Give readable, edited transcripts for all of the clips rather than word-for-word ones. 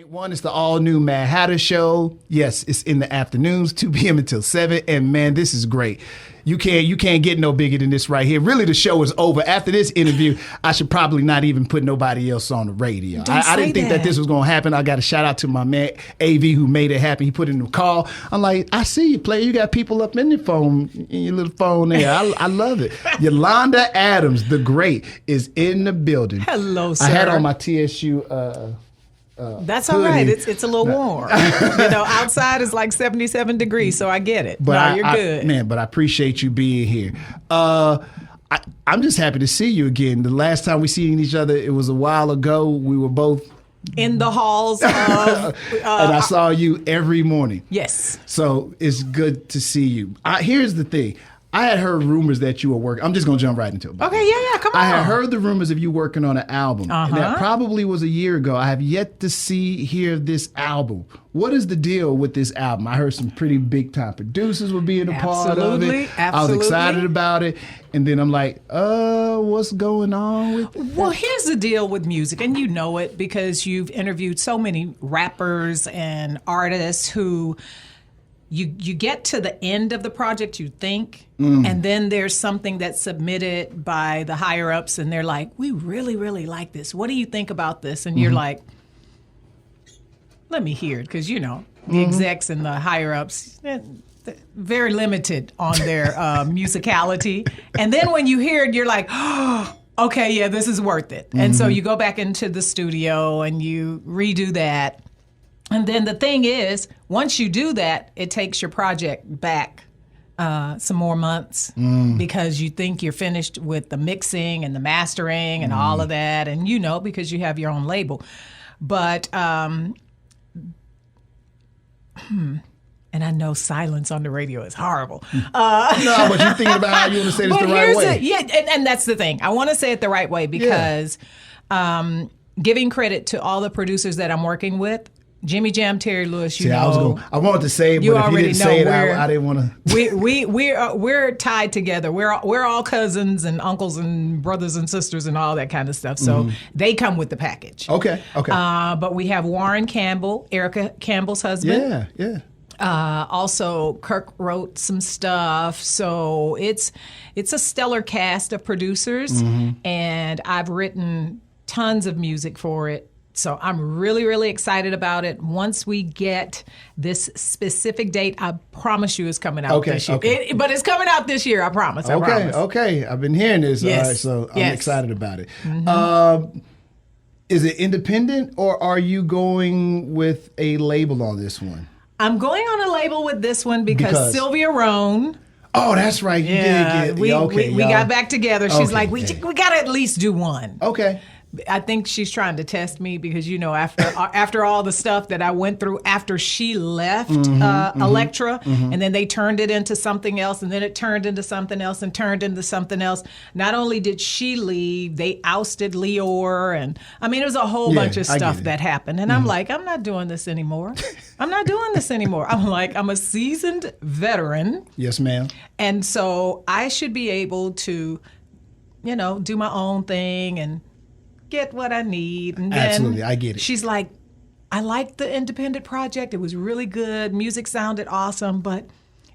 One is the all-new Mad Hatter Show. Yes, it's in the afternoons, 2 p.m. until 7. And man, this is great. You can't get no bigger than this right here. Really, the show is over. After this interview, I should probably not even put nobody else on the radio. I didn't think that this was going to happen. I got to shout out to my man, AV, who made it happen. He put in the call. I'm like, I see you, player. You got people up in your phone, in your little phone there. I love it. Yolanda Adams, the great, is in the building. Hello, sir. I had on my TSU that's all right. It's a little warm. Outside is like 77 degrees, so I get it. But you're good. But I appreciate you being here. I'm just happy to see you again. The last time we seen each other, it was a while ago. We were both in the halls of... and I saw you every morning. Yes. So it's good to see you. Here's the thing. I had heard rumors that you were working. I'm just going to jump right into it. Okay, yeah, come on. I had heard the rumors of you working on an album. And that probably was a year ago. I have yet to hear this album. What is the deal with this album? I heard some pretty big time producers were being a part of it. Absolutely. I was excited about it. And then I'm like, what's going on with it? Well, here's the deal with music, and you know it because you've interviewed so many rappers and artists who... You get to the end of the project, you think, and then there's something that's submitted by the higher ups, and they're like, we really, really like this. What do you think about this? And you're like, let me hear it, because, the execs and the higher ups, they're very limited on their musicality. And then when you hear it, you're like, oh, okay, yeah, this is worth it. And so you go back into the studio and you redo that. And then the thing is, once you do that, it takes your project back some more months because you think you're finished with the mixing and the mastering and all of that. And because you have your own label. But, and I know silence on the radio is horrible. No, but you're thinking about how you want to say this the right way. Yeah, and that's the thing. I want to say it the right way because giving credit to all the producers that I'm working with, Jimmy Jam, Terry Lewis, I wanted to say it, but if you didn't say it, I didn't want to. We're tied together. We're all cousins and uncles and brothers and sisters and all that kind of stuff. So they come with the package. Okay. But we have Warren Campbell, Erica Campbell's husband. Yeah. Also, Kirk wrote some stuff. So it's a stellar cast of producers, and I've written tons of music for it. So I'm really, really excited about it. Once we get this specific date, I promise you it's coming out this year. Okay. But it's coming out this year, I promise. Okay. I've been hearing this. Yes. All right, so I'm excited about it. Is it independent or are you going with a label on this one? I'm going on a label with this one because Sylvia Rohn. Oh, that's right. You did get we got back together. She's like, we got to at least do one. Okay. I think she's trying to test me because, after all the stuff that I went through after she left Elektra, and then they turned it into something else, and then it turned into something else and turned into something else. Not only did she leave, they ousted Leor, and it was a whole bunch of stuff that happened. And I'm like, I'm not doing this anymore. I'm like, I'm a seasoned veteran. Yes, ma'am. And so I should be able to, do my own thing and get what I need. And then absolutely, I get it. She's like, I liked the independent project. It was really good. Music sounded awesome, but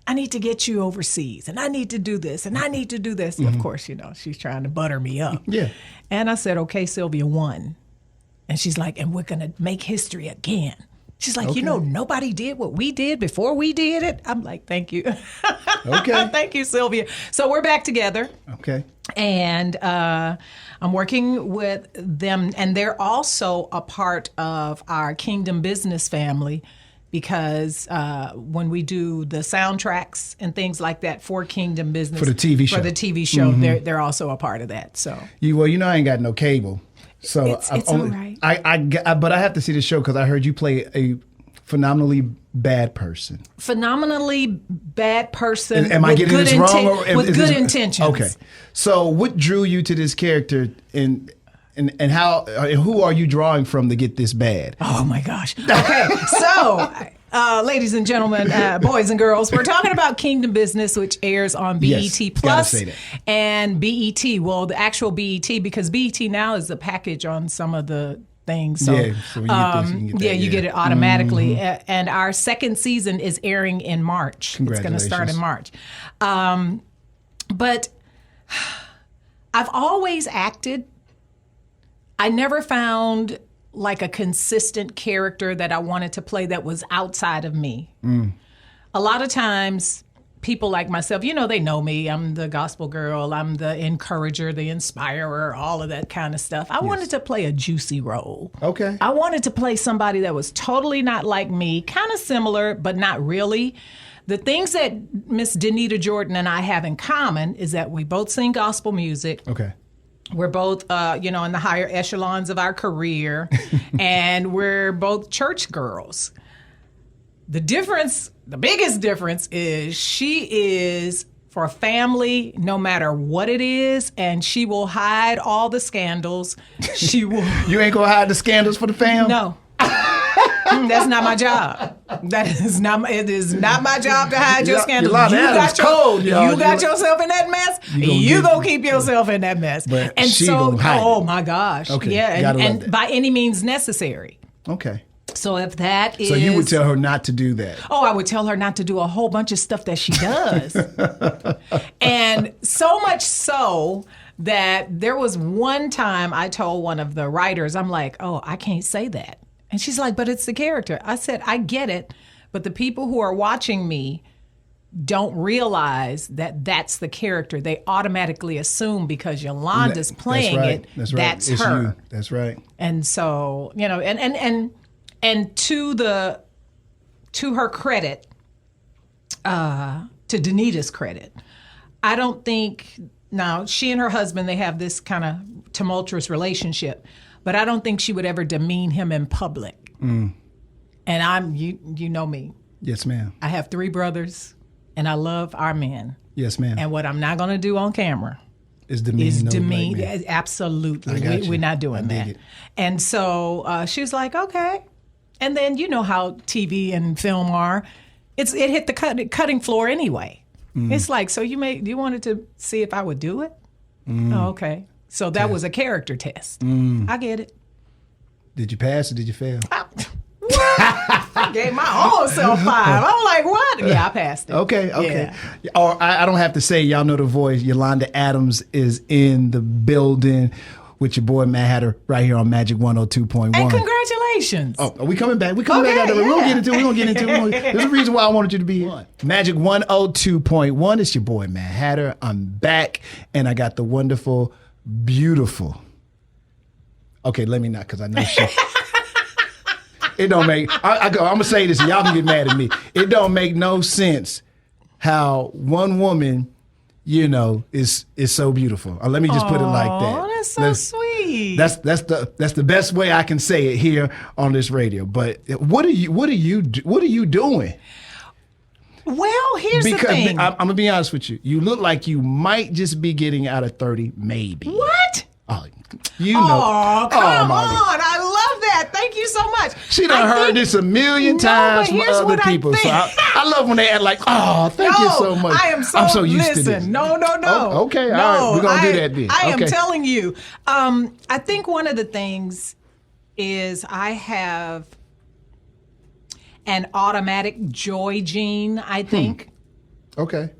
I need to get you overseas, and I need to do this, and I need to do this. Of course, she's trying to butter me up. Yeah. And I said, okay, Sylvia, one. And she's like, and we're going to make history again. She's like, nobody did what we did before we did it. I'm like, thank you. Okay. Thank you, Sylvia. So we're back together. Okay. And I'm working with them, and they're also a part of our Kingdom Business family because when we do the soundtracks and things like that for Kingdom Business. For the TV show. They're also a part of that. So I ain't got no cable. So it's all right. But I have to see the show because I heard you play a phenomenally bad person. Phenomenally bad person. Am I getting this wrong? With good intentions. Okay. So what drew you to this character and how and who are you drawing from to get this bad? Oh my gosh. Okay. So ladies and gentlemen, boys and girls, we're talking about Kingdom Business, which airs on BET Plus and BET. Well, the actual BET, because BET now is a package on some of the thing. So, Yeah, so when you get this, you can get that, you yeah. get it automatically. And our second season is airing in March. It's going to start in March. But I've always acted. I never found like a consistent character that I wanted to play that was outside of me. A lot of times, people like myself, they know me. I'm the gospel girl. I'm the encourager, the inspirer, all of that kind of stuff. I wanted to play a juicy role. Okay. I wanted to play somebody that was totally not like me, kind of similar, but not really. The things that Miss Danita Jordan and I have in common is that we both sing gospel music. Okay. We're both, in the higher echelons of our career, and we're both church girls. The biggest difference is she is for family, no matter what it is, and she will hide all the scandals. She will. You ain't gonna hide the scandals for the fam? No. That's not my job. It is not my job to hide your scandals. You got yourself in that mess. You gonna keep yourself in that mess. But and she so, gonna hide oh it. my gosh, Okay, yeah, and by any means necessary. Okay. So if that is, So you would tell her not to do that. Oh, I would tell her not to do a whole bunch of stuff that she does. And so much so that there was one time I told one of the writers, I'm like, oh, I can't say that. And she's like, but it's the character. I said, I get it, but the people who are watching me don't realize that that's the character. They automatically assume because Yolanda's playing it, that's her. You. That's right. And so, and to her credit, to Danita's credit, I don't think, now she and her husband, they have this kind of tumultuous relationship, but I don't think she would ever demean him in public. And you know me. Yes, ma'am. I have 3 brothers, and I love our men. Yes, ma'am. And what I'm not going to do on camera is demean. Absolutely. We're not doing that. It. And so she was like, okay. And then you know how TV and film are. It hit the cutting floor anyway. It's like, so you wanted to see if I would do it? Oh, okay. So that was a character test. I get it. Did you pass or did you fail? I gave my own self 5. I'm like, what? Yeah, I passed it. Okay. Yeah. Or I don't have to say, y'all know the voice. Yolanda Adams is in the building with your boy Mad Hatter right here on Magic 102.1. And congratulations. Oh, are we coming back? We're coming back. We're going to get into it. There's a reason why I wanted you to be here. Magic 102.1. It's your boy Mad Hatter. I'm back, and I got the wonderful, beautiful. Okay, let me not, because I know she. It don't make. I'm gonna say this, and y'all can get mad at me. It don't make no sense how one woman, is so beautiful. Let me just put it like that. Oh, that's so sweet. That's the best way I can say it here on this radio. But what are you doing? Well, here's the thing. I'm gonna be honest with you. You look like you might just be getting out of 30, maybe. What? Oh, Oh, come on. I love that. Thank you so much. She done heard this a million times from other people. So I love when they act like, oh, thank you so much. I'm so used to this. No. Oh, okay, all right. We're going to do that then. I am telling you. I think one of the things is I have an automatic joy gene, I think. Okay.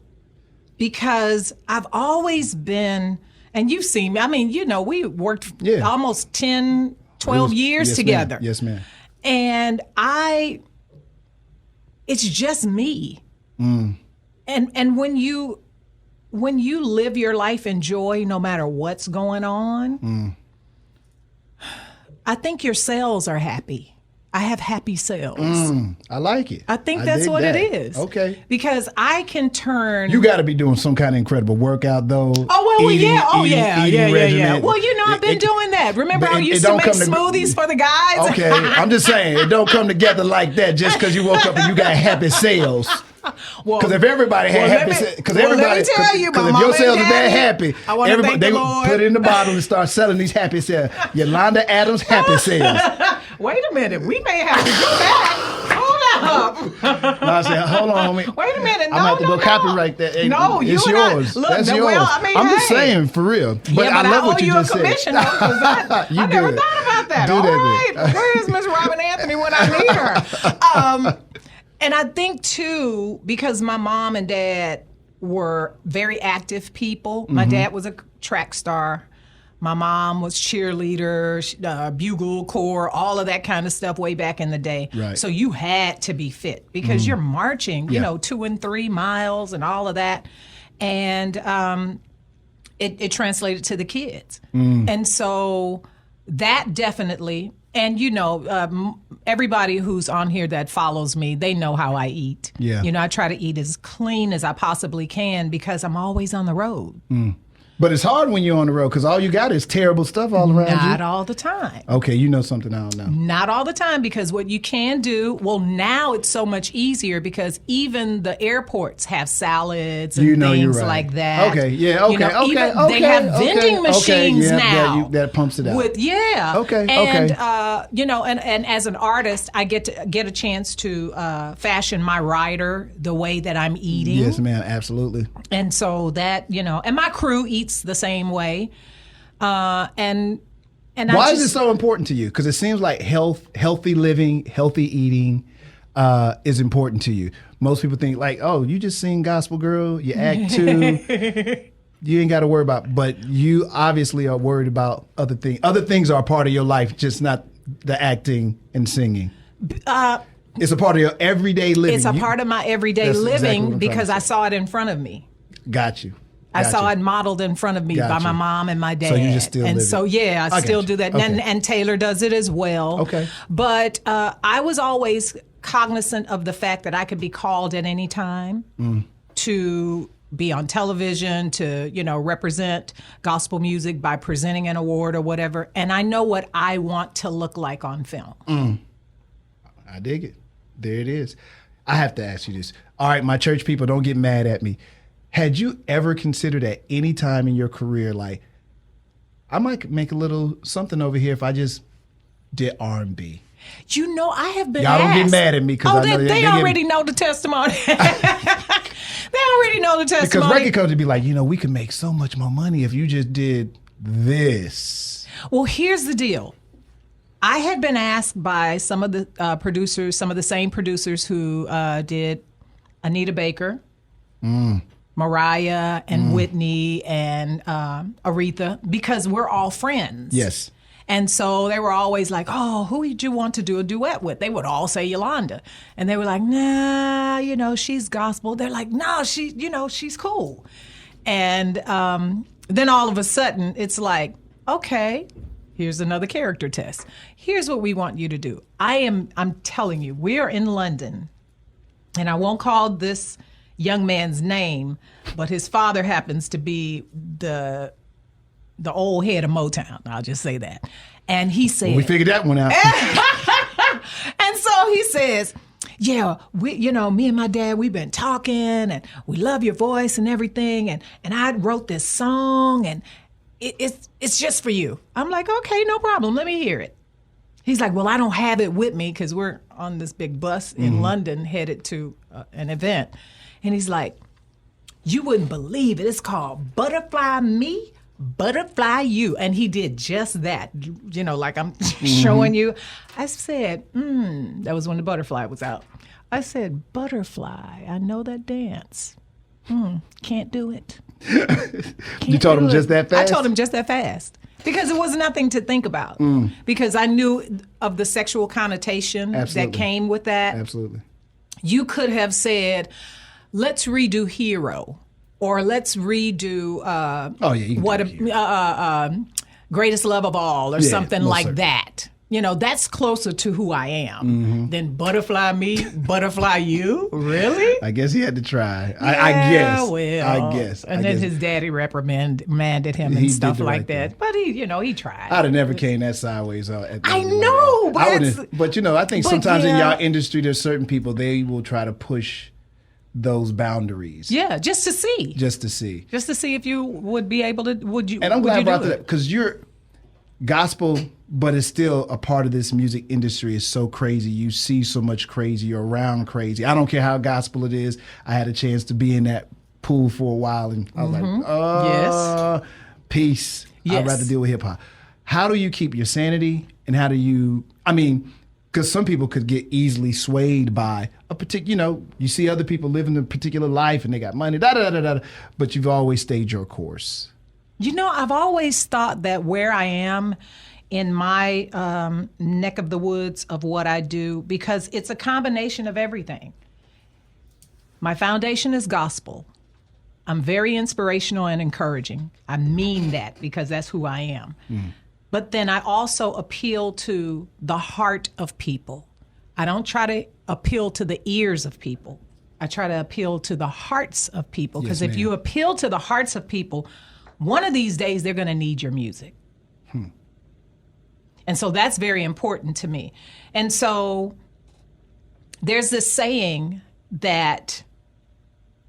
Because I've always been... And you've seen me. I mean, we worked almost 10, 12 years together. Ma'am. Yes, ma'am. And it's just me. And when you live your life in joy, no matter what's going on, I think your cells are happy. I have happy cells. I like it. I think that's what it is. Okay. Because I can turn... You got to be doing some kind of incredible workout, though. Oh, well, eating yeah. regimen. Well, I've been doing that. Remember I used to make smoothies for the guys? Okay. I'm just saying, it don't come together like that just because you woke up and you got happy cells. Because if everybody had happy cells, because if your cells are that happy, they would put it in the bottle and start selling these happy cells. Yolanda Adams happy cells. Wait a minute. We may have to go back. Hold up. No, I said, hold on, homie. Wait a minute. No, I'm going to have to go copyright that. Hey, No, it's you and yours. Look, That's yours. well, I mean, I'm just hey. saying, for real. But Yeah, I love what you just owe you a said. commission, though, 'cause I never good. thought about that. Do All that right. then. Where is Miss Robin Anthony when I need her? And I think, too, because my mom and dad were very active people. My dad was a track star. My mom was cheerleader, bugle corps, all of that kind of stuff way back in the day. Right. So you had to be fit because you're marching, Yeah. 2 and 3 miles and all of that. And it translated to the kids. And so that definitely, and everybody who's on here that follows me, they know how I eat. Yeah. I try to eat as clean as I possibly can because I'm always on the road. But it's hard when you're on the road because all you got is terrible stuff all around you. Not all the time. Okay, you know something I don't know. Not all the time, because what you can do, well, now it's so much easier because even the airports have salads and You're things right. like that. Okay, yeah, okay, They have vending machines now. That pumps it out. Okay. And, and as an artist, I get to get a chance to fashion my rider the way that I'm eating. Yes, ma'am, absolutely. And so that, and my crew eats the same way. And why is it so important to you? Because it seems like healthy living, healthy eating is important to you. Most people think like, oh, you just sing gospel, girl. You act too. You ain't got to worry about. But you obviously are worried about other things. Other things are a part of your life, just not the acting and singing. It's a part of your everyday living. It's a part of my everyday That's exactly living what I'm because trying I to say. saw it in front of me. Got you. I saw it modeled in front of me by my mom and my dad. So you just still and live so it. yeah, I I still got do you. that. Okay. And Taylor does it as well. Okay. But I was always cognizant of the fact that I could be called at any time to be on television, to represent gospel music by presenting an award or whatever. And I know what I want to look like on film. I dig it. There it is. I have to ask you this. All right, my church people, don't get mad at me. Had you ever considered at any time in your career, like, I might make a little something over here if I just did R&B? I have been Y'all asked. don't get mad at me because I know they already know the testimony. They already know the testimony. Because record companies be like, we could make so much more money if you just did this. Well, here's the deal. I had been asked by some of the producers, some of the same producers who did Anita Baker, Mariah, and Whitney, and Aretha, because we're all friends. Yes. And so they were always like, oh, who would you want to do a duet with? They would all say Yolanda. And they were like, nah, she's gospel. They're like, no, she's cool. And then all of a sudden, it's like, okay, here's another character test. Here's what we want you to do. I'm telling you, we are in London, and I won't call this young man's name, but his father happens to be the old head of Motown. I'll just say that. And he said, We figured that one out. and so he says, yeah, me and my dad, we've been talking, and we love your voice and everything, and I wrote this song, and it's just for you. I'm like, okay, no problem. Let me hear it. He's like, well, I don't have it with me because we're on this big bus in London headed to an event. And he's like, you wouldn't believe it. It's called Butterfly Me, Butterfly You. And he did just that, like I'm showing you. I said, that was when the Butterfly was out. I said, Butterfly, I know that dance. Can't do it. You told him just that fast? I told him just that fast. Because it was nothing to think about. Because I knew of the sexual connotation that came with that. Absolutely. You could have said, let's redo Hero, or let's redo Greatest Love of All, or something like that. That's closer to who I am than Butterfly Me, Butterfly You. Really? I guess he had to try. Yeah, I guess. Well, I guess. And then his daddy reprimanded him and stuff like that. But he tried. I'd have never came that sideways. I know, but I think sometimes in y'all industry, there's certain people, they will try to push those boundaries. Yeah, just to see. Just to see. Just to see if you would be able to. Would you? And I'm glad I brought that that up because gospel, but it's still a part of this music industry is so crazy. You see so much crazy, you're around crazy. I don't care how gospel it is. I had a chance to be in that pool for a while, and I was like, Yes. Peace. Yes. I'd rather deal with hip hop. How do you keep your sanity, and how do you, because some people could get easily swayed by a particular, you see other people living a particular life and they got money, but you've always stayed your course. I've always thought that where I am in my neck of the woods of what I do, because it's a combination of everything. My foundation is gospel. I'm very inspirational and encouraging. I mean that because that's who I am. But then I also appeal to the heart of people. I don't try to appeal to the ears of people. I try to appeal to the hearts of people, because if you appeal to the hearts of people, one of these days they're going to need your music. And so that's very important to me. And so there's this saying that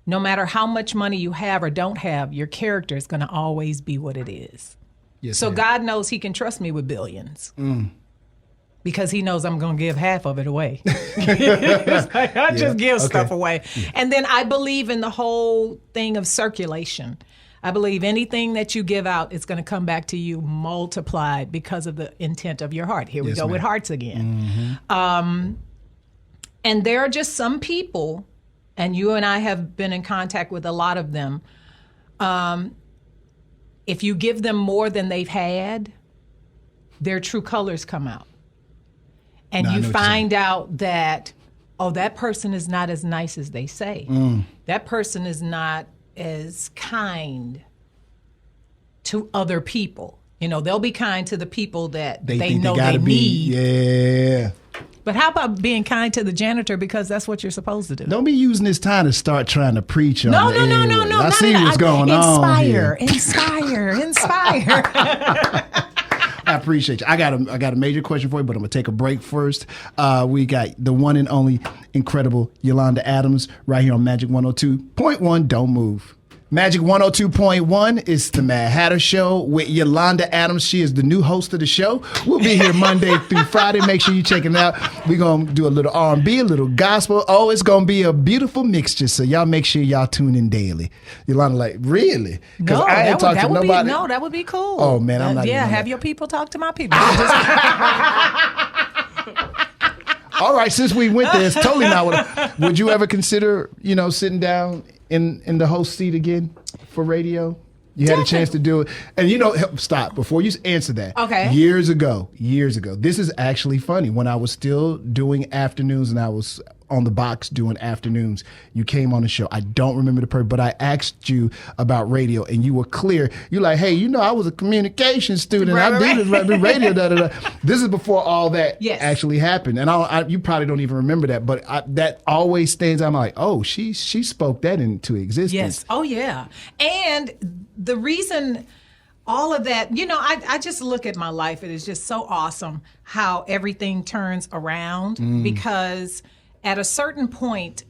no matter how much money you have or don't have, your character is going to always be what it is. Yes, so ma'am. God knows he can trust me with billions. Because he knows I'm going to give half of it away. I just give stuff away. And then I believe in the whole thing of circulation. I believe anything that you give out, it's going to come back to you multiplied because of the intent of your heart. Here we go with hearts again. And there are just some people, and you and I have been in contact with a lot of them. If you give them more than they've had, their true colors come out. And you find out that, that person is not as nice as they say. That person is not as kind to other people. They'll be kind to the people that they know they need. Yeah. But how about being kind to the janitor, because that's what you're supposed to do? Don't be using this time to start trying to preach on No. I see what's going on here. Inspire. I appreciate you. I got a major question for you, but I'm gonna take a break first. We got the one and only incredible Yolanda Adams right here on Magic 102.1. Don't move. Magic 102.1 is the Mad Hatter Show with Yolanda Adams. She is the new host of the show. We'll be here Monday through Friday. Make sure you check it out. We're going to do a little R&B, a little gospel. Oh, it's going to be a beautiful mixture. So y'all make sure y'all tune in daily. Yolanda, like, really? Because I ain't talking to nobody. That would be cool. Oh, man, I'm not Yeah, have your people talk to my people. All right, since we went there, it's totally not what. Would you ever consider, sitting down in the host seat again for radio? You had a chance to do it. And stop, before you answer that. Okay. Years ago, this is actually funny. When I was still doing afternoons and I was on the box doing afternoons, you came on the show. I don't remember the person, but I asked you about radio and you were clear. You're like, hey, I was a communication student. I did radio, This is before all that actually happened. And you probably don't even remember that, but that always stands out. I'm like, oh, she spoke that into existence. Yes. Oh, yeah. And the reason all of that, I just look at my life. It is just so awesome how everything turns around because at a certain point,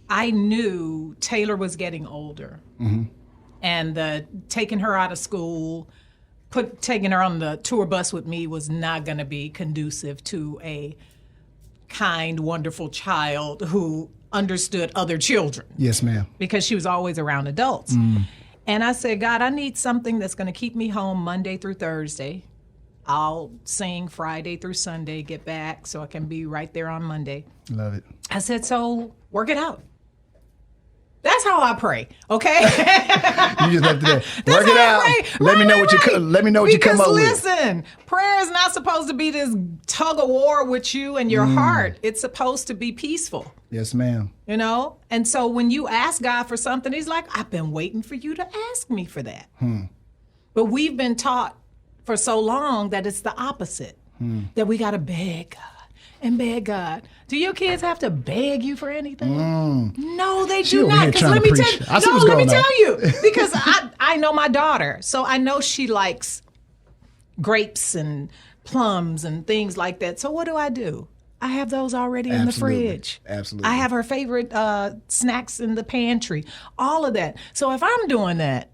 I knew Taylor was getting older. And taking her out of school, taking her on the tour bus with me was not going to be conducive to a kind, wonderful child who understood other children. Yes, ma'am. Because she was always around adults. And I said, God, I need something that's going to keep me home Monday through Thursday. I'll sing Friday through Sunday, get back so I can be right there on Monday. Love it. I said, so work it out. That's how I pray, okay? You just left it there. Work it out. Let me know what you come up with. Because listen, prayer is not supposed to be this tug of war with you and your heart. It's supposed to be peaceful. Yes, ma'am. And so when you ask God for something, he's like, I've been waiting for you to ask me for that. But we've been taught for so long that it's the opposite, that we got to beg God and beg God. Do your kids have to beg you for anything? No, they do not. Because let me tell you, because I know my daughter, so I know she likes grapes and plums and things like that. So what do? I have those already in the fridge. Absolutely. I have her favorite snacks in the pantry, all of that. So if I'm doing that,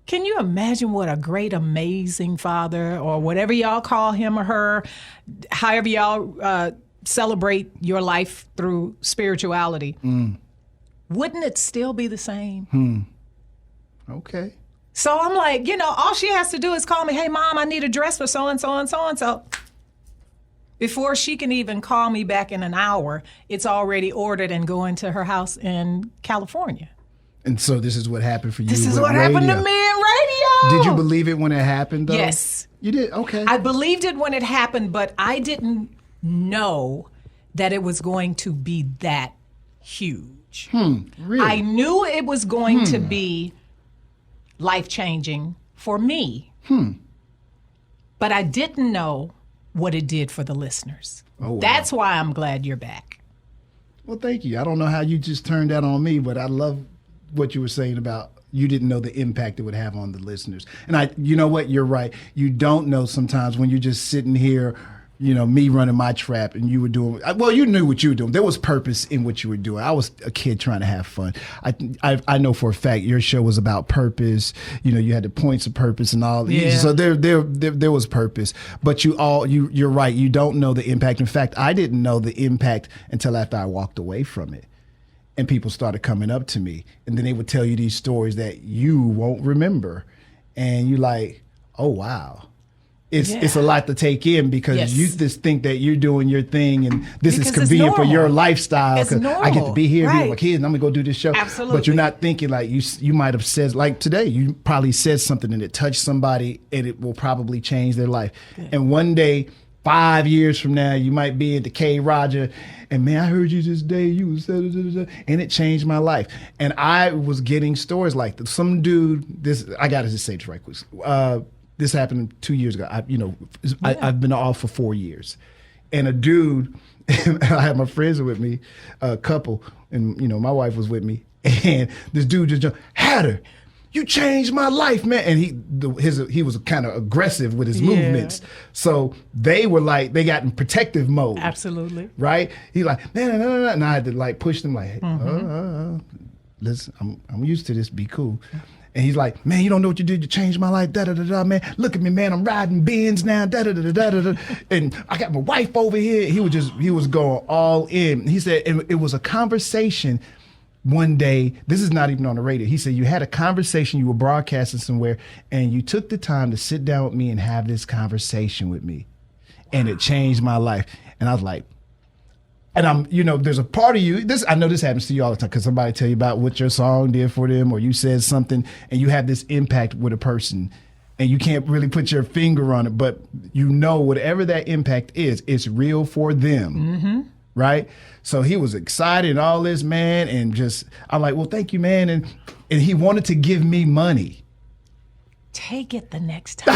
Can you imagine what a great, amazing father, or whatever y'all call him or her, however y'all celebrate your life through spirituality? Wouldn't it still be the same? Okay. So I'm like, all she has to do is call me, hey, Mom, I need a dress for so-and-so and so-and-so. Before she can even call me back in an hour, it's already ordered and going to her house in California. And so this is what happened for you. This is what happened to me in radio. Did you believe it when it happened, though? Yes. You did? Okay. I believed it when it happened, but I didn't know that it was going to be that huge. Really? I knew it was going to be life-changing for me. But I didn't know what it did for the listeners. Oh, wow. That's why I'm glad you're back. Well, thank you. I don't know how you just turned that on me, but I love what you were saying about you didn't know the impact it would have on the listeners. And you know what? You're right. You don't know sometimes when you're just sitting here, me running my trap and you were doing, well, you knew what you were doing. There was purpose in what you were doing. I was a kid trying to have fun. I know for a fact your show was about purpose. You had the points of purpose and all. Yeah. So there was purpose. But you're right. You don't know the impact. In fact, I didn't know the impact until after I walked away from it. And people started coming up to me, and then they would tell you these stories that you won't remember. And you're like, oh, wow. It's a lot to take in because you just think that you're doing your thing and this is convenient for your lifestyle. It's normal. I get to be here, be Right. with my kids, and I'm going to go do this show. Absolutely. But you're not thinking like you might have said, like today, you probably said something and it touched somebody and it will probably change their life. Yeah. And one day, 5 years from now, you might be at the K. Roger, and man, I heard you this day, you was and it changed my life. And I was getting stories like this. Some dude, I got to just say this right quick. This happened 2 years ago. I've been off for 4 years, and a dude, I had my friends with me, a couple, and my wife was with me, and this dude just jumped, Hatter, you changed my life, man. And he was kind of aggressive with his movements. So they were like, they got in protective mode. Absolutely. Right? He like, no. And I had to like push them like, listen, I'm used to this, be cool. And he's like, man, you don't know what you did. You changed my life, da-da-da-da, man. Look at me, man. I'm riding Benz now, da-da-da-da-da-da. And I got my wife over here. He was going all in. He said, and it was a conversation one day. This is not even on the radio. He said, you had a conversation, you were broadcasting somewhere, and you took the time to sit down with me and have this conversation with me. And it changed my life. And I was like, and there's a part of you, I know this happens to you all the time, because somebody tell you about what your song did for them, or you said something and you have this impact with a person and you can't really put your finger on it, but whatever that impact is, it's real for them. Right? So he was excited and all this, man, and I'm like, well, thank you, man. And he wanted to give me money. Take it the next time.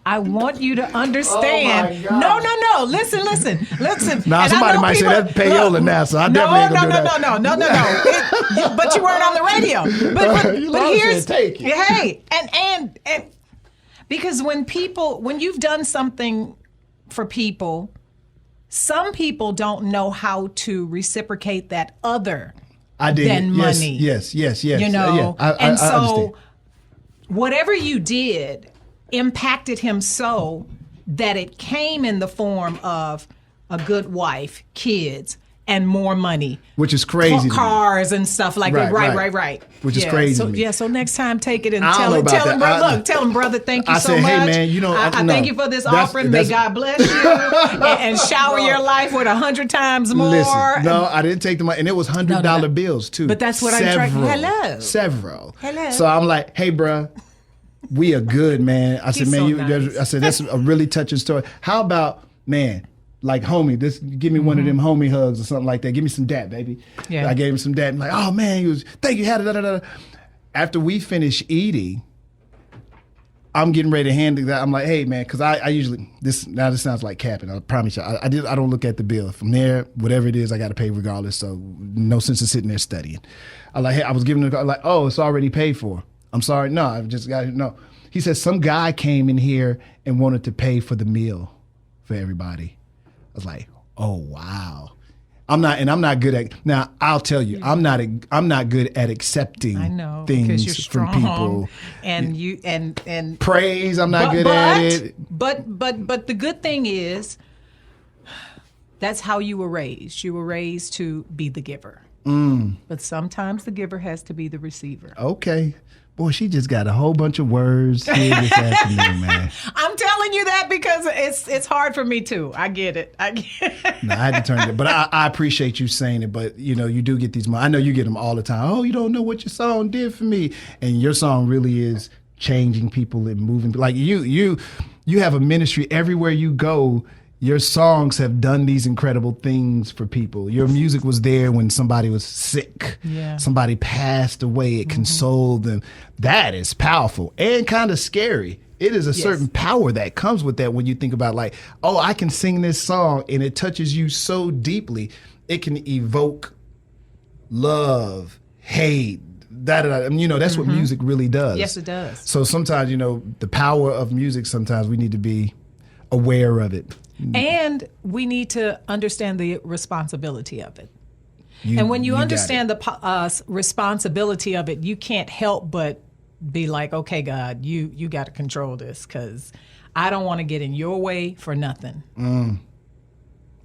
I want you to understand. Oh No. Listen. Now somebody might say that's payola now, so I definitely ain't gonna do that. No. But you weren't on the radio. But here's take it. Hey, and because when you've done something for people, some people don't know how to reciprocate that other than money. Yes. I understand. Whatever you did impacted him so that it came in the form of a good wife, kids, and more money. Which is crazy. Cars and stuff like that. Right. Which is crazy. So next time take it and tell him, brother, thank you so much. Hey, man, I thank you for this offering. May God bless you and shower your life with 100 times more. Listen, no, I didn't take the money. And it was $100 bills too. But that's what I'm trying. Several. Hello. So I'm like, hey, bruh, we are good, man. I said, man, nice. I said, that's a really touching story. How about, man, like homie, give me one of them homie hugs or something like that. Give me some dap, baby. Yeah. I gave him some dap. I'm like, oh man, thank you. After we finish eating, I'm getting ready to hand that. I'm like, hey man, because I usually this sounds like capping. I promise you, I don't look at the bill. From there, whatever it is, I got to pay regardless. So no sense in sitting there studying. I was giving the like, oh, it's already paid for. I'm sorry, no, I've just got no. He said some guy came in here and wanted to pay for the meal for everybody. I was like, oh wow. I'm not good at. Now I'll tell you, I'm not good at accepting. I know, things because you're strong, from people. and you and Praise, I'm not good at it. But the good thing is, that's how you were raised. You were raised to be the giver. But sometimes the giver has to be the receiver. Okay. Boy, she just got a whole bunch of words here this afternoon, man. I'm telling you that because it's hard for me too. I get it. No, I had to turn it. But I appreciate you saying it. But, you know, you do get these. I know you get them all the time. Oh, you don't know what your song did for me. And your song really is changing people and moving. Like you have a ministry everywhere you go. Your songs have done these incredible things for people. Your music was there when somebody was sick. Yeah. Somebody passed away. It consoled them. That is powerful and kind of scary. It is a certain power that comes with that when you think about like, oh, I can sing this song and it touches you so deeply. It can evoke love, hate, you know, that's what music really does. Yes, it does. So sometimes, you know, the power of music, sometimes we need to be aware of it. And we need to understand the responsibility of it. And when you understand the responsibility of it, you can't help but be like, okay, God, you got to control this because I don't want to get in your way for nothing.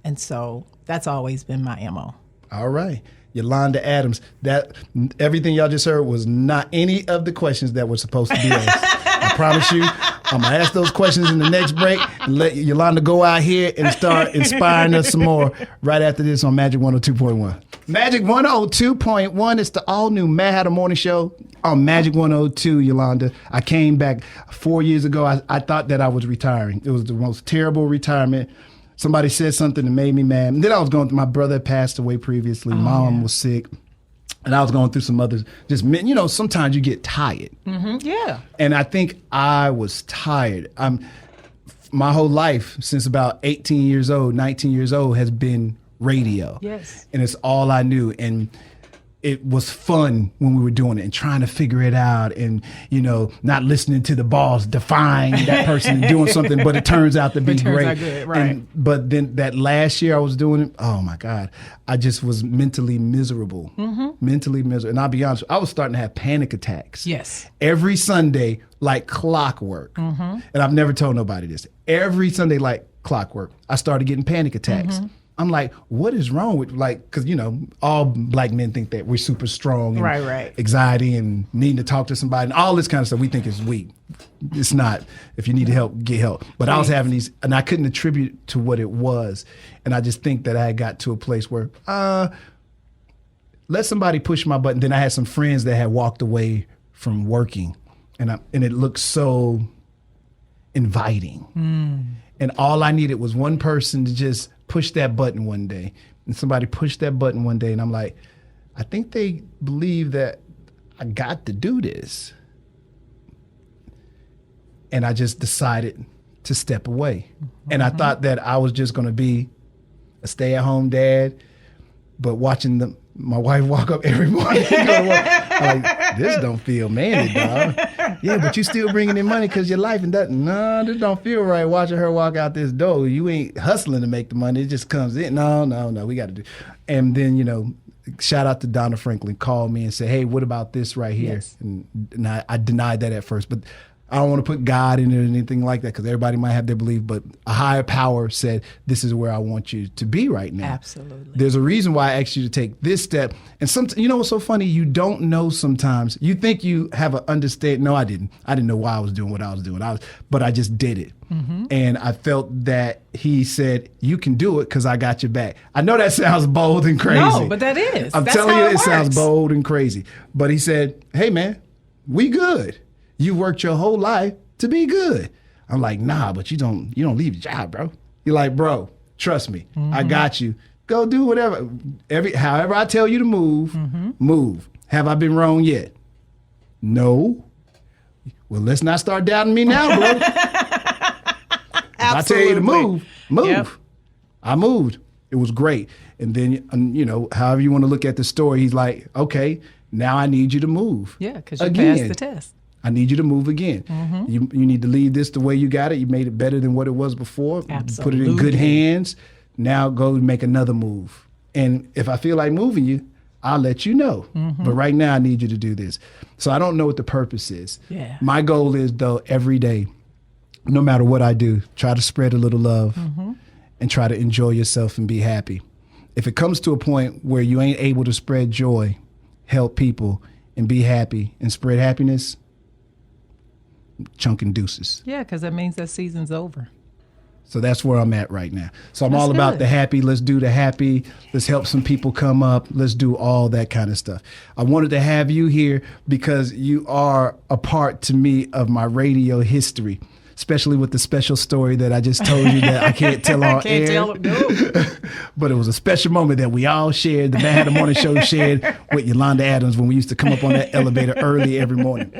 And so that's always been my MO. All right. Yolanda Adams, that everything y'all just heard was not any of the questions that were supposed to be asked. I promise you, I'm going to ask those questions in the next break and let Yolanda go out here and start inspiring us some more right after this on Majic 102.1. Majic 102.1, it's the all-new Mad Hatter Morning Show on Majic 102, Yolanda. I came back 4 years ago. I thought that I was retiring. It was the most terrible retirement. Somebody said something that made me mad. And then I was going through, my brother had passed away previously. Mom was sick. And I was going through some others. Just, you know, sometimes you get tired. Yeah. And I think I was tired. My whole life, since about 18 years old, 19 years old, has been radio. Yes. And it's all I knew. And it was fun when we were doing it and trying to figure it out and, you know, not listening to the boss defying that person and doing something, but it turns out to be great. Out good, right. But then that last year I was doing it, oh my God, I just was mentally miserable. Mentally miserable. And I'll be honest, I was starting to have panic attacks. Yes. Every Sunday, like clockwork. And I've never told nobody this. Every Sunday, like clockwork, I started getting panic attacks. I'm like, what is wrong with, like, because, you know, all black men think that we're super strong and right. anxiety and needing to talk to somebody and all this kind of stuff we think is weak. It's not. If you need help, get help. But I was having these, and I couldn't attribute to what it was. And I just think that I had got to a place where, let somebody push my button. Then I had some friends that had walked away from working, and it looked so inviting. And all I needed was one person to just push that button one day. And somebody pushed that button one day, and I'm like, I think they believe that I got to do this. And I just decided to step away. And I thought that I was just going to be a stay-at-home dad, but watching my wife walk up every morning and go to work, I'm like, this don't feel manly, dog. Yeah, but you still bringing in money because your life and that. No, this don't feel right watching her walk out this door. You ain't hustling to make the money. It just comes in. No, we got to do. And then, you know, shout out to Donna Franklin, called me and said, hey, what about this right here? Yes. And I denied that at first, but I don't want to put God in it or anything like that because everybody might have their belief, but a higher power said, this is where I want you to be right now. Absolutely. There's a reason why I asked you to take this step. And you know what's so funny? You don't know sometimes. You think you have an understanding. No, I didn't. I didn't know why I was doing what I was doing. But I just did it. And I felt that he said, you can do it because I got your back. I know that sounds bold and crazy. No, but that is. I'm That's telling how you, it it sounds works. bold and crazy. But he said, hey, man, we good. You worked your whole life to be good. I'm like, nah, but you don't leave your job, bro. You're like, bro, trust me. I got you. Go do whatever. However I tell you to move, move. Have I been wrong yet? No. Well, let's not start doubting me now, bro. If I tell you to move. Yep. I moved. It was great. And then, you know, however you want to look at the story, he's like, okay, now I need you to move. Yeah, because you passed the test. I need you to move again. You need to leave this the way you got it. You made it better than what it was before. Absolutely. Put it in good hands. Now go make another move. And if I feel like moving you, I'll let you know. But right now I need you to do this. So I don't know what the purpose is. Yeah. My goal is, though, every day, no matter what I do, try to spread a little love and try to enjoy yourself and be happy. If it comes to a point where you ain't able to spread joy, help people, and be happy and spread happiness, chunking deuces. Yeah, because that means that season's over. So that's where I'm at right now. So I'm That's all about good. the happy. Let's do the happy. Let's help some people come up. Let's do all that kind of stuff. I wanted to have you here because you are a part to me of my radio history, especially with the special story that I just told you that I can't tell on Can't air. tell. No. But it was a special moment that we all shared. The Man Had a Morning Show shared with Yolanda Adams when we used to come up on that elevator early every morning.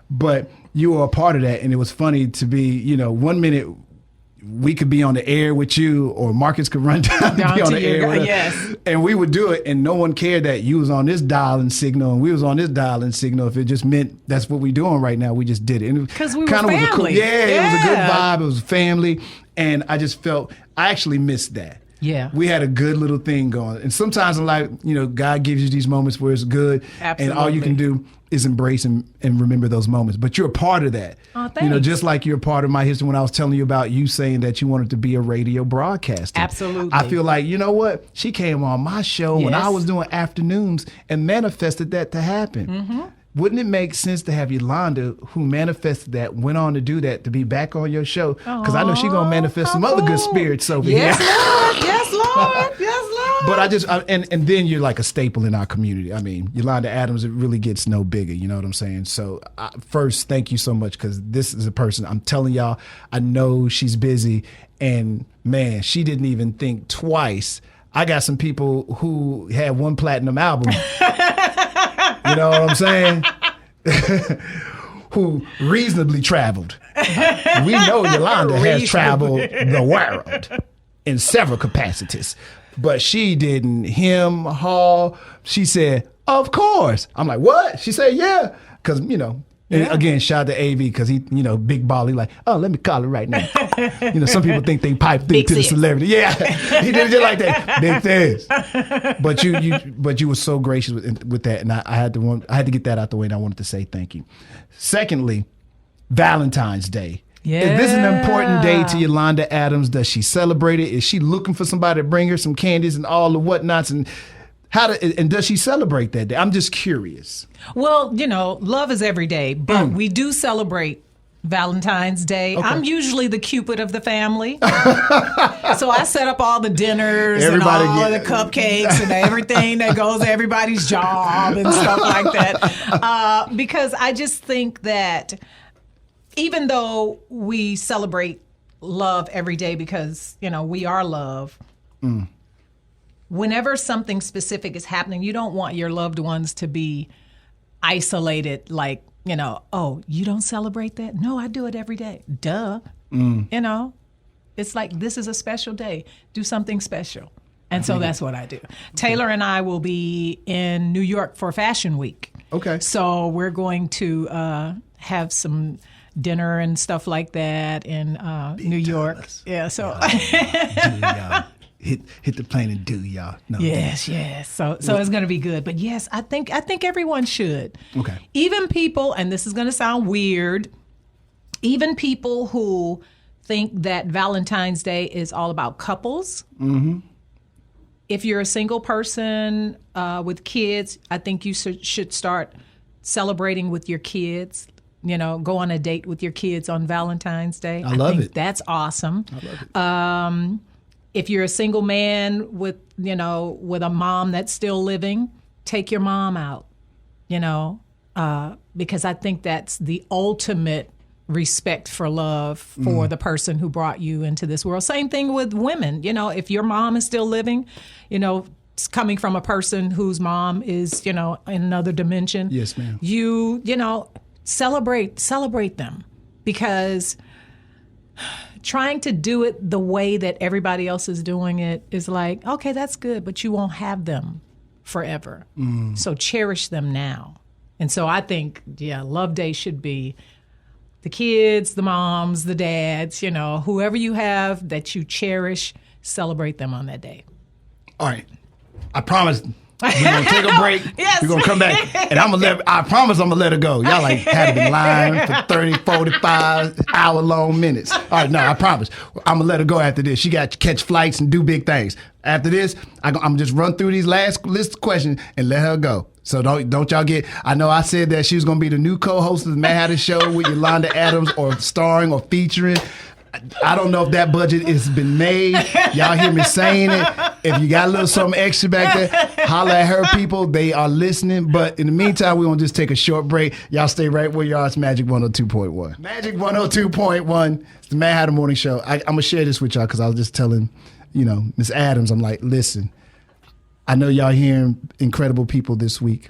But you were a part of that, and it was funny to be, 1 minute we could be on the air with you, or Marcus could run down to be on the air with us. Yes. And we would do it, and no one cared that you was on this dialing signal and we was on this dialing signal. If it just meant that's what we're doing right now, we just did it. Because we were Kinda family. was a cool, it was a good Yeah. vibe. It was family, and I just felt I actually missed that. Yeah. We had a good little thing going. And sometimes in life, God gives you these moments where it's good. And all you can do is embrace and remember those moments. But you're a part of that. Oh, thanks. Just like you're a part of my history when I was telling you about you saying that you wanted to be a radio broadcaster. Absolutely. I feel like, you know what? She came on my show when I Yes. was doing afternoons and manifested that to happen. Wouldn't it make sense to have Yolanda, who manifested that, went on to do that, to be back on your show? Because I know she's going to manifest some other good spirits over Yes, here. Lord. Yes, Lord. Yes, Lord. But and then you're like a staple in our community. I mean, Yolanda Adams, it really gets no bigger. You know what I'm saying? So first, thank you so much, because this is a person, I'm telling y'all, I know she's busy, and man, she didn't even think twice. I got some people who had one platinum album. You know what I'm saying? Who reasonably traveled. We know Yolanda has traveled the world in several capacities, but she didn't hem, haw. She said, of course. I'm like, what? She said, yeah. Because, and again, shout out to AV, because he, big ball. He like, oh, let me call it right now. Some people think they pipe through Big to the sis. celebrity. Yeah, he did it just like that. Big sis. But you were so gracious with that, and I had to get that out the way, and I wanted to say thank you. Secondly, Valentine's Day. Is this an important day to Yolanda Adams? Does she celebrate it? Is she looking for somebody to bring her some candies and all the whatnots? And and does she celebrate that day? I'm just curious. Well, love is every day, but we do celebrate Valentine's Day. Okay. I'm usually the Cupid of the family. So I set up all the dinners Everybody and all of the cupcakes and everything that goes to everybody's job and stuff like that. Because I just think that even though we celebrate love every day because, we are love, whenever something specific is happening, you don't want your loved ones to be isolated, like, oh, you don't celebrate that? No, I do it every day. Duh. It's like, this is a special day. Do something special. And so that's what I do. Taylor and I will be in New York for Fashion Week. Okay. So we're going to have some dinner and stuff like that in New York. Jealous. Yeah, so... Do y'all. Hit the plane and do y'all. No. Yes. So it's going to be good. But yes, I think everyone should. Okay. Even people, and this is going to sound weird, even people who think that Valentine's Day is all about couples. Mm-hmm. If you're a single person with kids, I think you should start celebrating with your kids. Go on a date with your kids on Valentine's Day. I love it. That's awesome. I love it. If you're a single man with a mom that's still living, take your mom out, because I think that's the ultimate respect for love for the person who brought you into this world. Same thing with women. If your mom is still living, it's coming from a person whose mom is, in another dimension. Yes, ma'am. You celebrate them, because trying to do it the way that everybody else is doing it is like, okay, that's good, but you won't have them forever. So cherish them now. And so I think, Love Day should be the kids, the moms, the dads, whoever you have that you cherish, celebrate them on that day. All right. I promise. We're gonna take a break. Yes. We're gonna come back. And I promise I'm gonna let her go. Y'all like had been lying for 30, 45 hour-long minutes. All right, no, I promise. I'm gonna let her go after this. She got to catch flights and do big things. After this, I'm just run through these last list of questions and let her go. So don't y'all get, I know I said that she was gonna be the new co-host of the Mad Hatter Show with Yolanda Adams, or starring or featuring. I don't know if that budget has been made. Y'all hear me saying it. If you got a little something extra back there, holla at her, people. They are listening. But in the meantime, we're going to just take a short break. Y'all stay right where you are. It's Magic 102.1. Magic 102.1. It's the Mad Hatter Morning Show. I'm going to share this with y'all because I was just telling, Miss Adams, I'm like, listen, I know y'all hearing incredible people this week.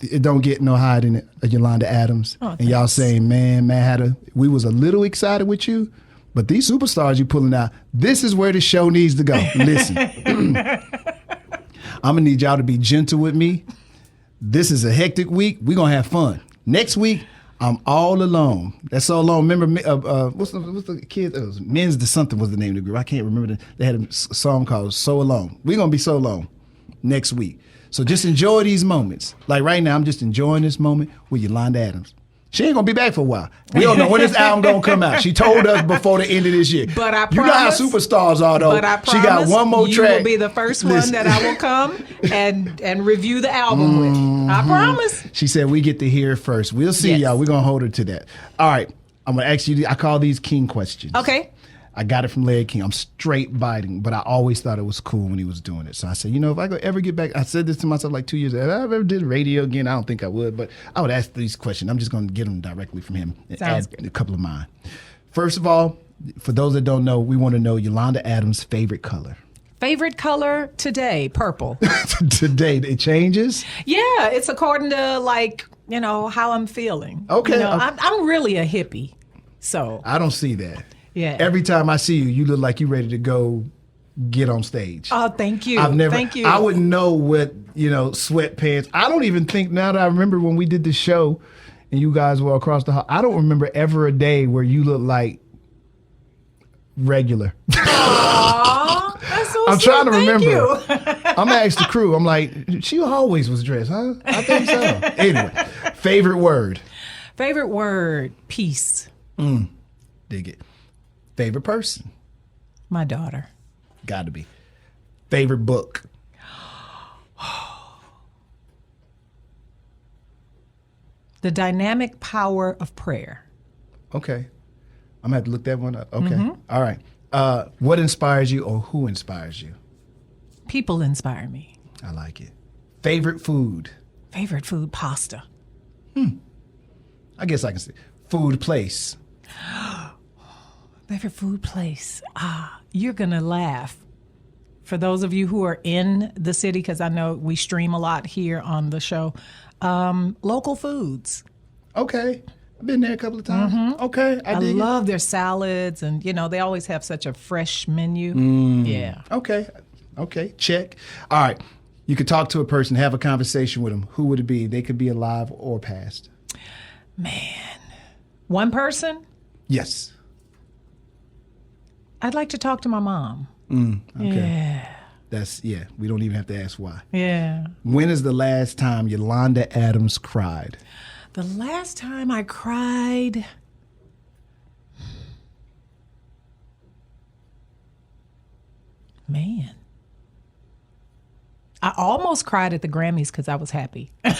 It don't get no higher than Yolanda Adams. Oh, and y'all saying, man, Mad Hatter, we was a little excited with you, but these superstars you pulling out, this is where the show needs to go. Listen, I'm going to need y'all to be gentle with me. This is a hectic week. We're going to have fun. Next week, I'm all alone. That's so alone. Remember, what's the kid? It was Men's the Something was the name of the group. I can't remember. They had a song called So Alone. We're going to be so alone next week. So just enjoy these moments. Like right now, I'm just enjoying this moment with Yolanda Adams. She ain't gonna be back for a while. We don't know when this album gonna come out. She told us before the end of this year. But I promise, you know how superstars are, though. But I promise, she got one more track. You will be the first one that I will come and review the album with. I promise. She said we get to hear it first. We'll see, y'all. We're gonna hold her to that. All right. I'm gonna ask you. I call these King questions. Okay. I got it from Larry King. I'm straight biting, but I always thought it was cool when he was doing it. So I said, if I could ever get back, I said this to myself like 2 years ago. If I ever did radio again, I don't think I would, but I would ask these questions. I'm just going to get them directly from him and add a couple of mine. First of all, for those that don't know, we want to know Yolanda Adams' favorite color. Favorite color today, purple. Today, it changes? Yeah, it's according to how I'm feeling. Okay. I'm really a hippie, so. I don't see that. Yeah. Every time I see you, you look like you're ready to go get on stage. Oh, thank you. Thank you. I wouldn't know what, sweatpants. I don't even think, now that I remember when we did the show and you guys were across the hall, I don't remember ever a day where you look like regular. Aww, that's so I'm trying to remember. You. I'm going to ask the crew. I'm like, she always was dressed, huh? I think so. Anyway, favorite word. Favorite word, peace. Dig it. Favorite person? My daughter. Got to be. Favorite book? The Dynamic Power of Prayer. Okay. I'm going to have to look that one up. Okay. All right. What inspires you, or who inspires you? People inspire me. I like it. Favorite food? Favorite food, pasta. I guess I can say food place. Favorite food place. You're going to laugh. For those of you who are in the city, because I know we stream a lot here on the show, local foods. Okay. I've been there a couple of times. Okay. I love their salads, and, they always have such a fresh menu. Yeah. Okay. Okay. Check. All right. You could talk to a person, have a conversation with them. Who would it be? They could be alive or past. Man. One person? Yes. I'd like to talk to my mom. Okay. Yeah. We don't even have to ask why. Yeah. When is the last time Yolanda Adams cried? The last time I cried, man, I almost cried at the Grammys because I was happy. That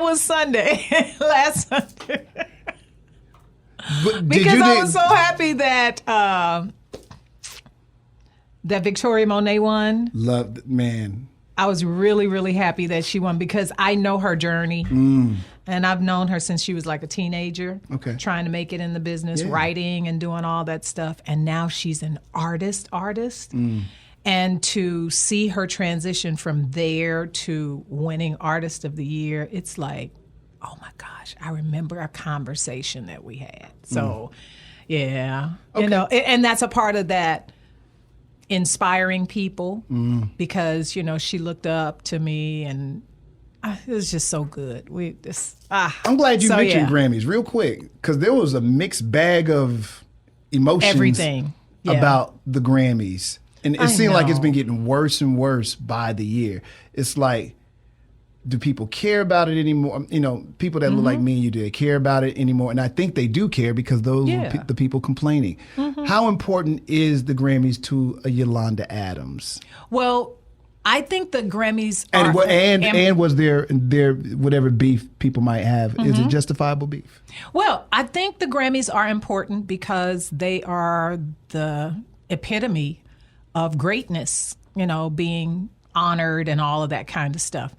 was Sunday, last Sunday. Because I was so happy that that Victoria Monet won. Man. I was really, really happy that she won because I know her journey. And I've known her since she was like a teenager, trying to make it in the business, writing and doing all that stuff. And now she's an artist. And to see her transition from there to winning Artist of the Year, it's like, oh my gosh, I remember a conversation that we had. So, yeah, and that's a part of that inspiring people because, she looked up to me and it was just so good. I'm glad you mentioned Grammys real quick because there was a mixed bag of emotions everything about the Grammys. And it I seems like it's know. been getting worse and worse by the year. It's like, do people care about it anymore? You know, people that look like me and you, do they care about it anymore? And I think they do care because those Yeah. are the people complaining. How important is the Grammys to a Yolanda Adams? Well, I think the Grammys And are what and was there whatever beef people might have? Is it justifiable beef? Well, I think the Grammys are important because they are the epitome of greatness, you know, being honored and all of that kind of stuff.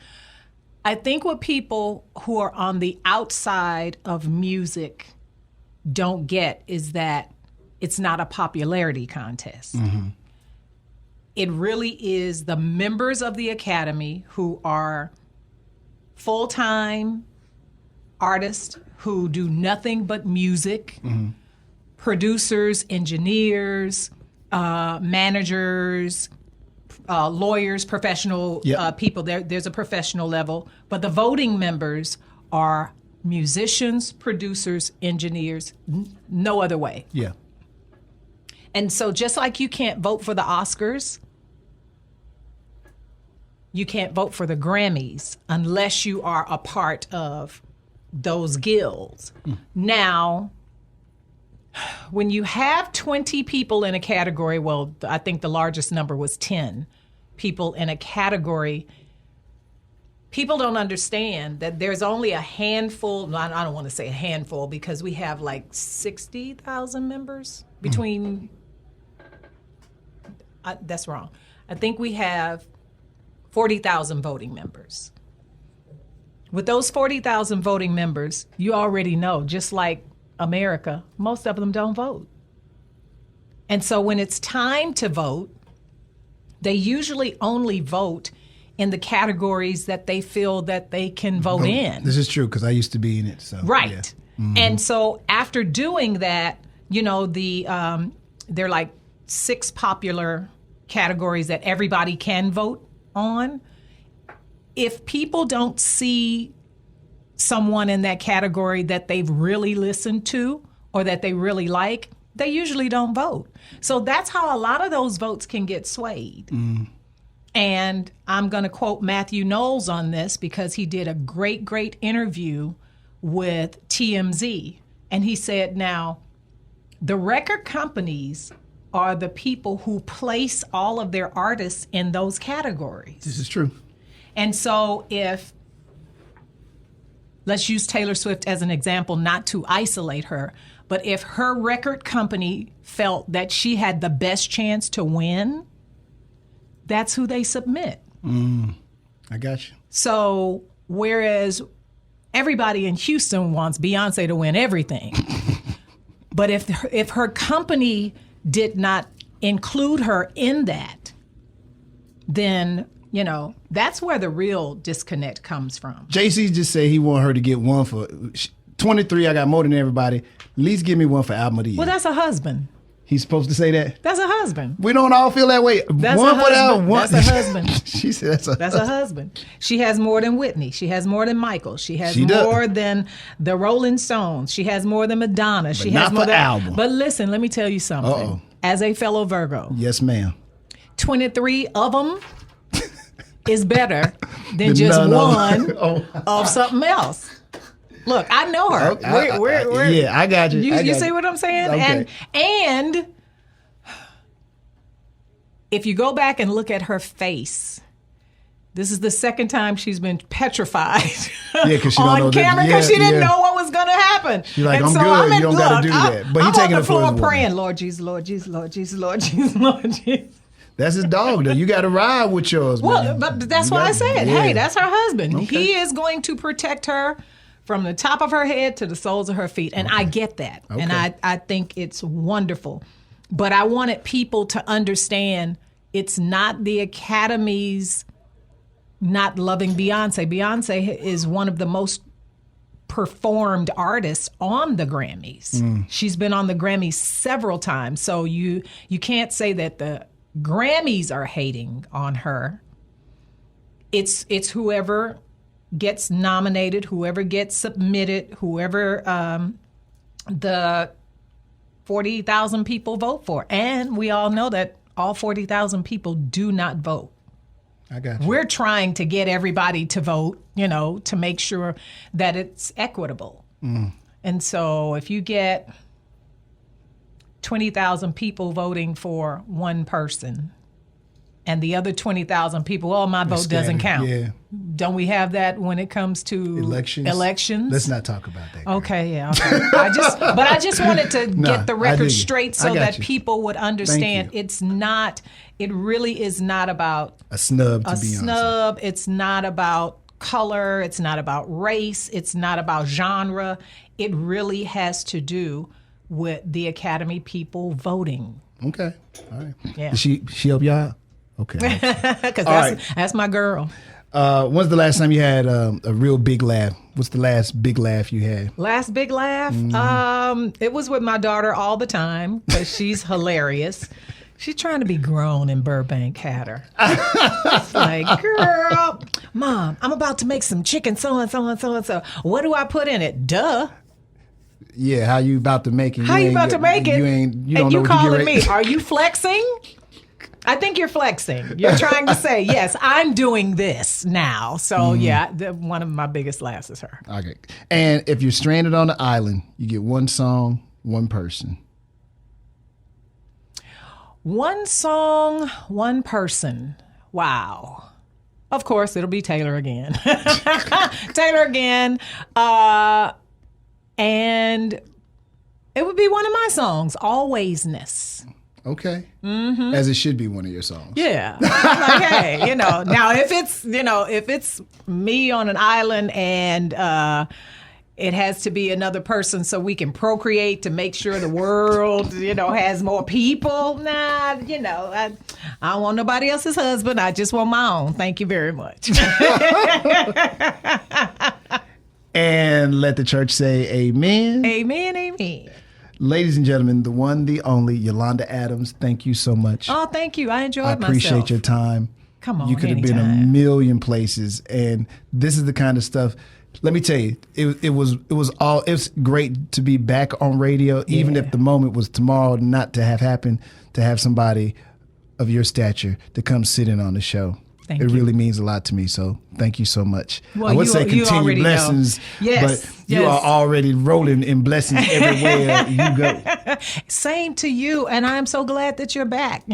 I think what people who are on the outside of music don't get is that it's not a popularity contest. It really is the members of the Academy who are full-time artists who do nothing but music, producers, engineers, managers, lawyers, professional people. There's a professional level, but the voting members are musicians, producers, engineers, no other way. Yeah. And so just like you can't vote for the Oscars, you can't vote for the Grammys unless you are a part of those guilds. Now, when you have 20 people in a category, well, I think the largest number was 10 people in a category, people don't understand that there's only a handful, I don't want to say a handful because we have like 60,000 members between, that's wrong. I think we have 40,000 voting members. With those 40,000 voting members, you already know, just like America, most of them don't vote. And so when it's time to vote, they usually only vote in the categories that they feel that they can vote in. This is true because I used to be in it. So Right. yeah. And so after doing that, you know, there are like 6 popular categories that everybody can vote on. If people don't see someone in that category that they've really listened to or that they really like, they usually don't vote. So that's how a lot of those votes can get swayed. And I'm going to quote Matthew Knowles on this because he did a great interview with TMZ. And he said, now, the record companies are the people who place all of their artists in those categories. This is true. And so let's use Taylor Swift as an example, not to isolate her, but if her record company felt that she had the best chance to win, that's who they submit. I got you. So whereas everybody in Houston wants Beyonce to win everything, but if her company did not include her in that, then, you know, that's where the real disconnect comes from. JC just said he want her to get one for 23. I got more than everybody. At least give me one for album of the year. Well, that's a husband. He's supposed to say that. That's a husband. We don't all feel that way. That's one a for the husband. album. One. That's a husband. She said That's a husband. She has more than Whitney. She has more than Michael. She has She does. more than the Rolling Stones. She has more than Madonna. She not has more for than album. But listen, let me tell you something. Uh-oh. As a fellow Virgo, Yes, ma'am. 23 of them is better than The just none of- one Oh. of something else. Look, I know her. Yeah, I got you. I You got see you. what I'm saying? Okay. And if you go back and look at her face, this is the second time she's been petrified 'cause she don't know on that- camera because she didn't yeah. know what was going to happen. She's like, And I'm so good. in- You don't gotta do look, that. But he I'm taking on it the for his floor woman. praying, Lord Jesus, Lord Jesus, Lord Jesus, Lord Jesus, Lord Jesus. That's his dog, though. You got to ride with yours, Well, man. but that's You why I got- said, yeah. hey, that's her husband. Okay. He is going to protect her from the top of her head to the soles of her feet. And I get that. And Okay. I think it's wonderful. But I wanted people to understand it's not the Academy's not loving Beyonce. Beyonce is one of the most performed artists on the Grammys. She's been on the Grammys several times. So you can't say that the Grammys are hating on her. It's whoever gets nominated, whoever gets submitted, whoever the 40,000 people vote for. And we all know that all 40,000 people do not vote. I got you. We're trying to get everybody to vote, to make sure that it's equitable. And so if you get 20,000 people voting for one person and the other 20,000 people, my vote doesn't count. Yeah. Don't we have that when it comes to elections? Let's not talk about that. Okay, yeah. Okay. I just wanted to get the record straight so that people would understand it really is not about a snub, to be honest. It's not about color. It's not about race. It's not about genre. It really has to do with the Academy people voting. Okay. All right. Yeah. Did she help y'all out? Okay. Because that's my girl. When's the last time you had a real big laugh? What's the last big laugh you had? Last big laugh? It was with my daughter all the time because she's hilarious. She's trying to be grown in Burbank, had her. It's like, girl, Mom, I'm about to make some chicken so-and-so. What do I put in it? Duh. Yeah, how you about to make it? How you about to make it? You and you calling me? Are you flexing? I think you're flexing. You're trying to say, yes, I'm doing this now. So yeah, one of my biggest laughs is her. Okay. And if you're stranded on an island, you get one song, one person. One song, one person. Wow. Of course, it'll be Taylor again. Taylor again. And it would be one of my songs, Alwaysness. Okay. Mm-hmm. As it should be one of your songs. Yeah. I'm like, hey, now if it's me on an island and it has to be another person so we can procreate to make sure the world, has more people. Nah, I don't want nobody else's husband. I just want my own. Thank you very much. And let the church say amen. Amen, amen. Ladies and gentlemen, the one, the only, Yolanda Adams, thank you so much. Oh, thank you. I enjoyed myself. I appreciate your time. Come on, you could have been a million places, and this is the kind of stuff. Let me tell you, it was great to be back on radio, even if the moment was tomorrow not to have happened, to have somebody of your stature to come sit in on the show. It really means a lot to me, so thank you so much. Well, I would say continue blessings, but you are already rolling in blessings everywhere you go. Same to you, and I'm so glad that you're back.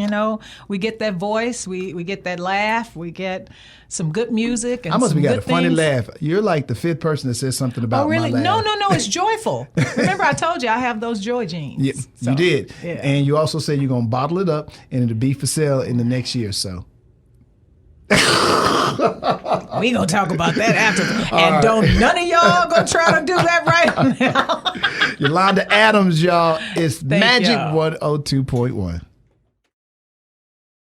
We get that voice, we get that laugh, we get some good music. And I must have got a funny laugh. You're like the fifth person that says something about my laugh. No, it's joyful. Remember I told you I have those joy genes. Yeah, so, you did. Yeah. And you also said you're going to bottle it up and it'll be for sale in the next year or so. We gonna talk about that after, and don't none of y'all gonna try to do that right now. Yolanda Adams, y'all. It's Majic 102.1.